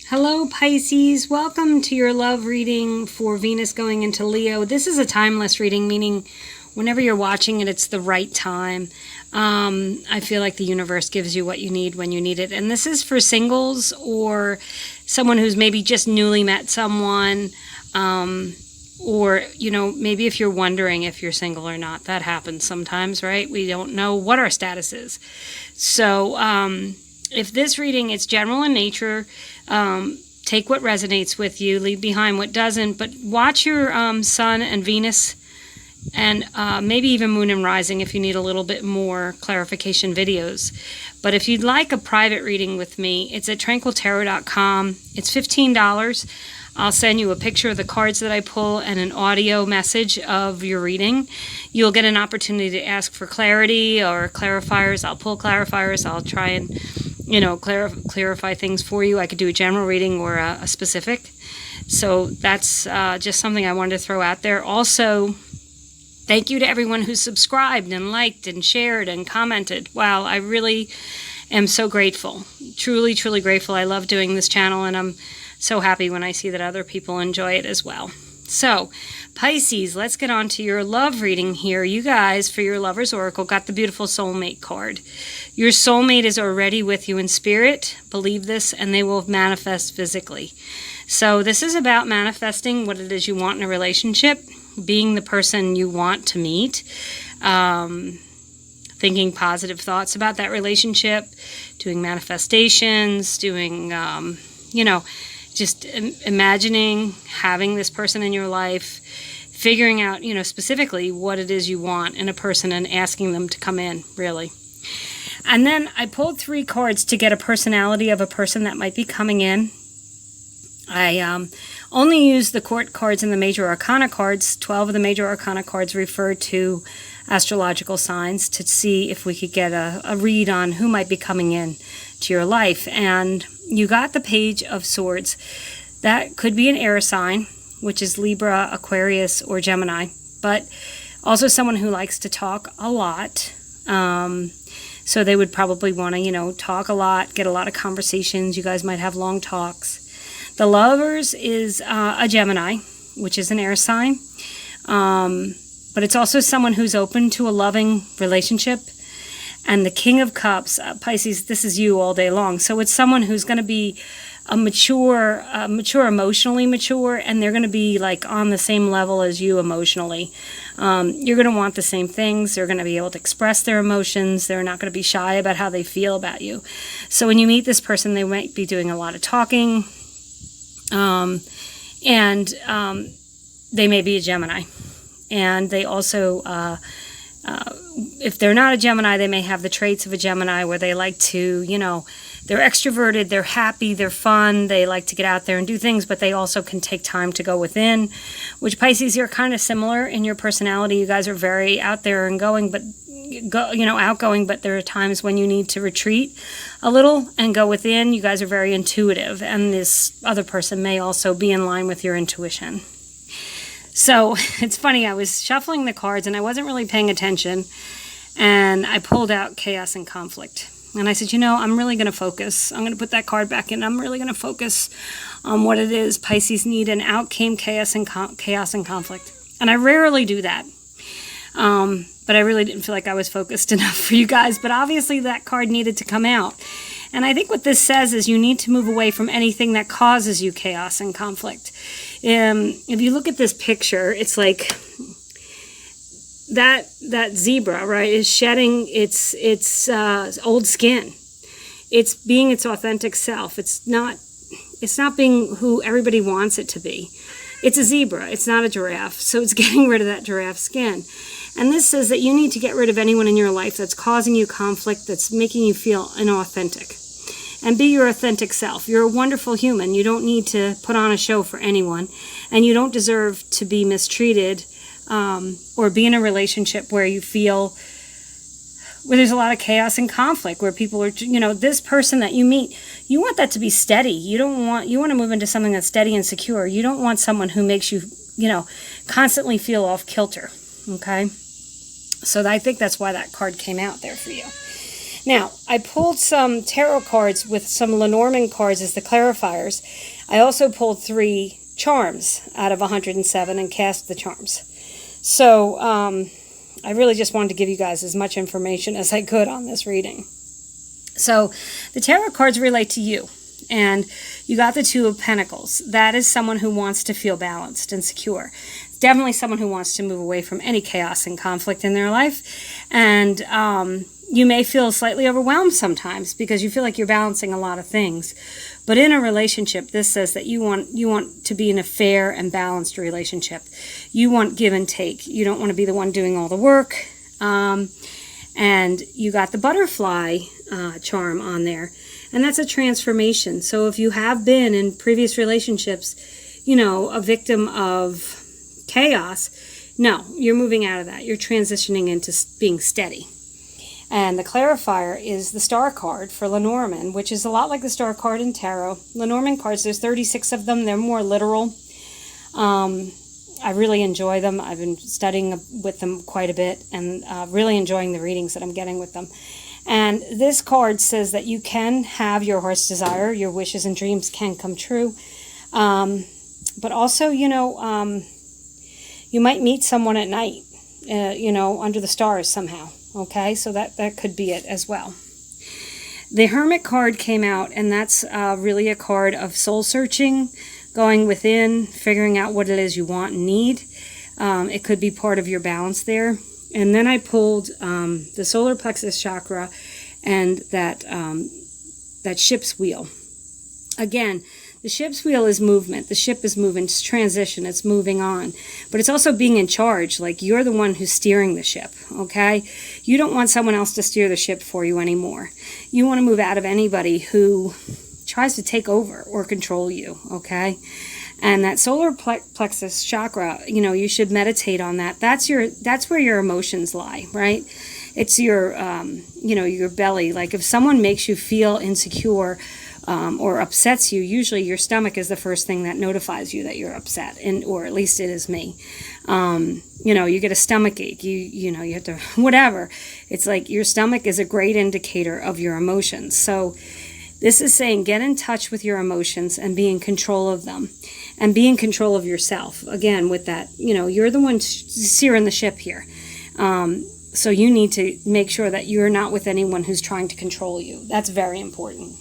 Hello Pisces, welcome to your love reading for Venus going into Leo. This is a timeless reading, meaning whenever you're watching it, it's the right time. I feel like the universe gives you what you need when you need it. And this is for singles or someone who's maybe just newly met someone. Or, maybe if you're wondering if you're single or not. That happens sometimes, right? We don't know what our status is. So, if this reading is general in nature, take what resonates with you, leave behind what doesn't, but watch your sun and Venus and maybe even moon and rising if you need a little bit more clarification videos. But if you'd like a private reading with me, it's at tranquiltarot.com. It's $15. I'll send you a picture of the cards that I pull and an audio message of your reading. You'll get an opportunity to ask for clarity or clarifiers. I'll pull clarifiers. I'll try and clarify things for you. I could do a general reading or a specific. So that's just something I wanted to throw out there. Also, thank you to everyone who subscribed and liked and shared and commented. Wow, I really am so grateful. Truly, truly grateful. I love doing this channel, and I'm so happy when I see that other people enjoy it as well. So, Pisces, let's get on to your love reading here. You guys, for your Lover's Oracle, got the beautiful soulmate card. Your soulmate is already with you in spirit. Believe this, and they will manifest physically. So this is about manifesting what it is you want in a relationship, being the person you want to meet, thinking positive thoughts about that relationship, doing manifestations, doing, just imagining having this person in your life, figuring out, specifically what it is you want in a person and asking them to come in, really. And then I pulled 3 cards to get a personality of a person that might be coming in. I only used the court cards and the major arcana cards. 12 of the major arcana cards refer to astrological signs to see if we could get a read on who might be coming in to your life. And you got the Page of Swords. That could be an air sign, which is Libra, Aquarius, or Gemini, but also someone who likes to talk a lot. So they would probably want to, talk a lot, get a lot of conversations. You guys might have long talks. The Lovers is a Gemini, which is an air sign. But it's also someone who's open to a loving relationship. And the King of Cups, Pisces, this is you all day long. So it's someone who's going to be emotionally mature, and they're going to be like on the same level as you emotionally. You're going to want the same things. They're going to be able to express their emotions. They're not going to be shy about how they feel about you. So when you meet this person, they might be doing a lot of talking, and they may be a Gemini. And they also, if they're not a Gemini, they may have the traits of a Gemini where they like to, they're extroverted, they're happy, they're fun, they like to get out there and do things, but they also can take time to go within, which Pisces, you're kind of similar in your personality. You guys are very out there and going, but outgoing, but there are times when you need to retreat a little and go within. You guys are very intuitive, and this other person may also be in line with your intuition. So it's funny, I was shuffling the cards and I wasn't really paying attention, and I pulled out Chaos and Conflict. And I said, I'm really going to focus. I'm going to put that card back in. I'm really going to focus on what it is Pisces need. And out came Chaos and Conflict. And I rarely do that. But I really didn't feel like I was focused enough for you guys. But obviously that card needed to come out. And I think what this says is you need to move away from anything that causes you chaos and conflict. If you look at this picture, it's like that zebra, right, is shedding its old skin. It's being its authentic self. It's not being who everybody wants it to be. It's a zebra. It's not a giraffe. So it's getting rid of that giraffe skin. And this says that you need to get rid of anyone in your life that's causing you conflict, that's making you feel inauthentic. And be your authentic self. You're a wonderful human. You don't need to put on a show for anyone. And you don't deserve to be mistreated or be in a relationship where you feel, where there's a lot of chaos and conflict, where people are, this person that you meet, you want that to be steady. You want to move into something that's steady and secure. You don't want someone who makes you, constantly feel off kilter. Okay? So I think that's why that card came out there for you. Now, I pulled some tarot cards with some Lenormand cards as the clarifiers. I also pulled 3 charms out of 107 and cast the charms. So I really just wanted to give you guys as much information as I could on this reading. So the tarot cards relate to you. And you got the 2 of Pentacles. That is someone who wants to feel balanced and secure. It's definitely someone who wants to move away from any chaos and conflict in their life. And you may feel slightly overwhelmed sometimes because you feel like you're balancing a lot of things. But in a relationship, this says that you want to be in a fair and balanced relationship. You want give and take. You don't want to be the one doing all the work. And you got the butterfly charm on there. And that's a transformation. So if you have been in previous relationships, you know, a victim of chaos, no, you're moving out of that. You're transitioning into being steady. And the clarifier is the star card for Lenormand, which is a lot like the star card in tarot. Lenormand cards, there's 36 of them. They're more literal. I really enjoy them. I've been studying with them quite a bit and really enjoying the readings that I'm getting with them. And this card says that you can have your heart's desire, your wishes and dreams can come true. But also, you know, you might meet someone at night, you know, under the stars somehow. Okay, so that could be it as well. The Hermit card came out, and that's really a card of soul searching, going within, figuring out what it is you want and need. It could be part of your balance there. And then I pulled the solar plexus chakra and that ship's wheel. Again, the ship's wheel is movement. The ship is moving. It's transition. It's moving on. But it's also being in charge. Like you're the one who's steering the ship, okay? You don't want someone else to steer the ship for you anymore. You want to move out of anybody who tries to take over or control you, okay? And that solar plexus chakra, you know, you should meditate on that. That's where your emotions lie, right? It's your, you know, your belly. Like if someone makes you feel insecure or upsets you, usually your stomach is the first thing that notifies you that you're upset, or at least it is me. You know, you get a stomach ache, you know, you have to, whatever. It's like your stomach is a great indicator of your emotions. So this is saying get in touch with your emotions and be in control of them. And be in control of yourself. Again, with that, you know, you're the one steering the ship here. So you need to make sure that you're not with anyone who's trying to control you. That's very important.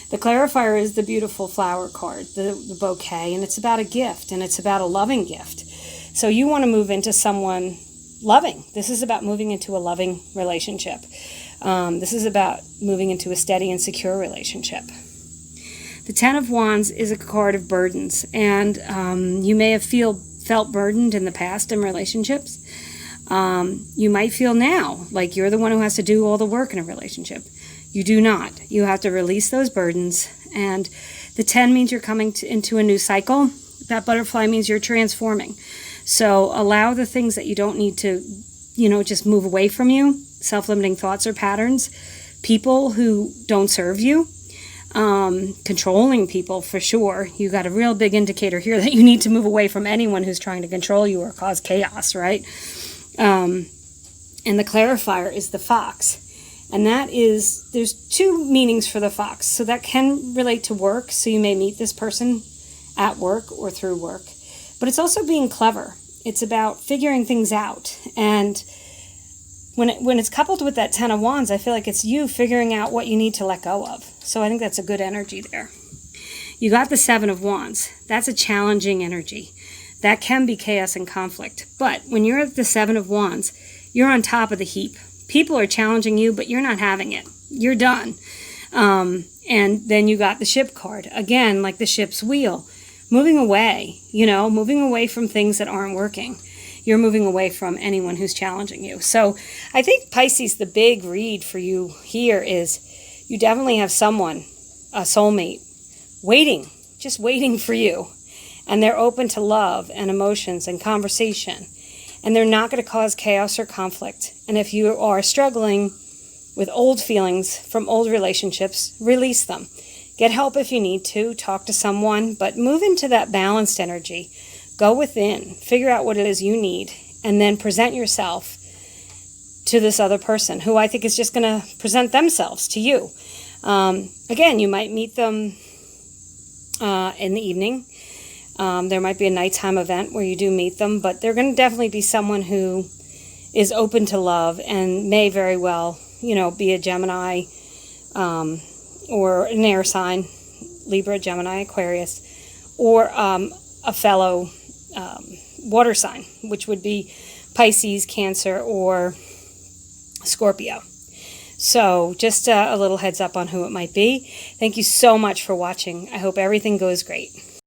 The clarifier is the beautiful flower card, the bouquet, and it's about a gift, and it's about a loving gift. So you want to move into someone loving. This is about moving into a loving relationship. This is about moving into a steady and secure relationship. The Ten of Wands is a card of burdens, and you may have felt burdened in the past in relationships. You might feel now like you're the one who has to do all the work in a relationship. You do not. You have to release those burdens, and the 10 means you're coming into a new cycle. That butterfly means you're transforming. So allow the things that you don't need to, you know, just move away from you, self-limiting thoughts or patterns, people who don't serve you, controlling people for sure. You got a real big indicator here that you need to move away from anyone who's trying to control you or cause chaos, right? And the clarifier is the fox. And that is, there's 2 meanings for the fox. So that can relate to work. So you may meet this person at work or through work. But it's also being clever. It's about figuring things out. And when it's coupled with that 10 of Wands, I feel like it's you figuring out what you need to let go of. So I think that's a good energy there. You got the 7 of Wands. That's a challenging energy. That can be chaos and conflict. But when you're at the 7 of Wands, you're on top of the heap. People are challenging you, but you're not having it. You're done. And then you got the ship card. Again, like the ship's wheel. Moving away, you know, moving away from things that aren't working. You're moving away from anyone who's challenging you. So I think Pisces, the big read for you here is you definitely have someone, a soulmate, waiting, just waiting for you. And they're open to love and emotions and conversation. And they're not going to cause chaos or conflict. And if you are struggling with old feelings from old relationships, release them. Get help if you need to. Talk to someone. But move into that balanced energy. Go within. Figure out what it is you need. And then present yourself to this other person who I think is just going to present themselves to you. Again, you might meet them in the evening. There might be a nighttime event where you do meet them, but they're going to definitely be someone who is open to love and may very well, be a Gemini or an air sign, Libra, Gemini, Aquarius, or a fellow water sign, which would be Pisces, Cancer, or Scorpio. So just a little heads up on who it might be. Thank you so much for watching. I hope everything goes great.